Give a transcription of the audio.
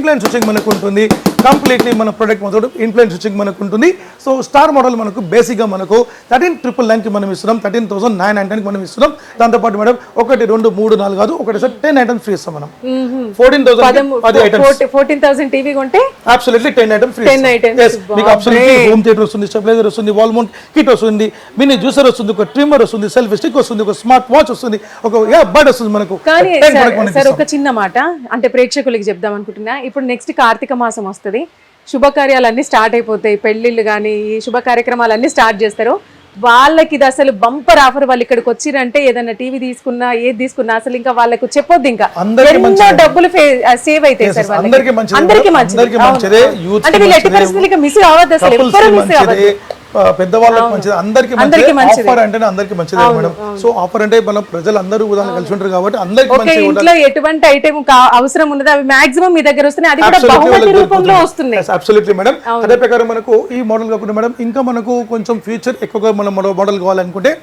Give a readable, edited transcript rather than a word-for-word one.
ఇన్ప్లైన్ switching మనకు ఉంటుంది, completely మన ప్రొడక్ట్ మొత్తం ఇన్ప్లైన్ స్విచ్చింగ్ మనకు ఉంటుంది. సో స్టార్ మోడల్ మనకు బేసిక్గా మనకు 13,999కి మనం ఇస్తున్నాం, 13,999కి మనం ఇస్తున్నాం. దాంతోపాటు మేడం 1, 2, 3, 4 కాదు, ఒకటేసారి 10 ఐటమ్స్ ఫ్రీ ఇస్తాం మనం. 14,000 టీవీ కొంటే అబ్సల్యూట్లీ 10 ఐటమ్స్ ఫ్రీ. 10 items. మీకు అబ్సల్యూట్లీ హోమ్ థియేటర్ వస్తుంది, స్టెబిలైజర్ వస్తుంది, వాల్ మౌంట్ కిట్ వస్తుంది, మినీ జ్యూసర్ వస్తుంది, ఒక ట్రిమ్మర్ వస్తుంది, సెల్ఫీ స్టిక్ వస్తుంది, ఒక స్మార్ట్ వాచ్ వస్తుంది, ఒక బర్డ్ వస్తుంది మనకు. కానీ సార్ ఒక చిన్న మాట అంటే ప్రేక్షకులకి చెప్దాం అనుకుంటున్నా. ఇప్పుడు నెక్స్ట్ కార్తీక మాసం వస్తుంది, శుభకార్యాలన్నీ స్టార్ట్ అయిపోతాయి, పెళ్లిళ్ళు కానీ ఈ శుభ కార్యక్రమాలన్నీ స్టార్ట్ చేస్తారు. వాళ్ళకి ఇది అసలు బంపర్ ఆఫర్. వాళ్ళు ఇక్కడికి వచ్చిరంటే ఏదైనా టీవీ తీసుకున్నా ఏది తీసుకున్నా అసలు ఇంకా వాళ్ళకు చెప్పొద్దు, ఇంకా ఎన్నో డబ్బులు సేవ్ అవుతాయి సార్. అందరికీ మంచిది. అంటే వీళ్ళు ఎట్టి పరిస్థితులు మిస్ కావద్దు, అసలు ఎవ్వరూ మిస్ కావద్దు. పెద్దవాళ్ళకి మంచిది, అందరికి ఆఫర్ అంటే అందరికి మంచిది మేడం. సో ఆఫర్ అంటే మనం ప్రజలు అందరూ ఉదాహరణ కలిసి ఉంటారు కాబట్టి అందరికి మంచిది. ఇంట్లో ఎటువంటి ఐటమ్ అవసరం ఉన్నది అవి మాక్సిమం మీ దగ్గర వస్తున్నాయి, అది కూడా బహుమతి రూపంలో వస్తుంది. Absolutely madam. అదే ప్రకారం మనకు ఈ మోడల్ కాకుండా మేడం ఇంకా మనకు కొంచెం ఫ్యూచర్ ఎక్కువగా మనం మోడల్ కావాలనుకుంటే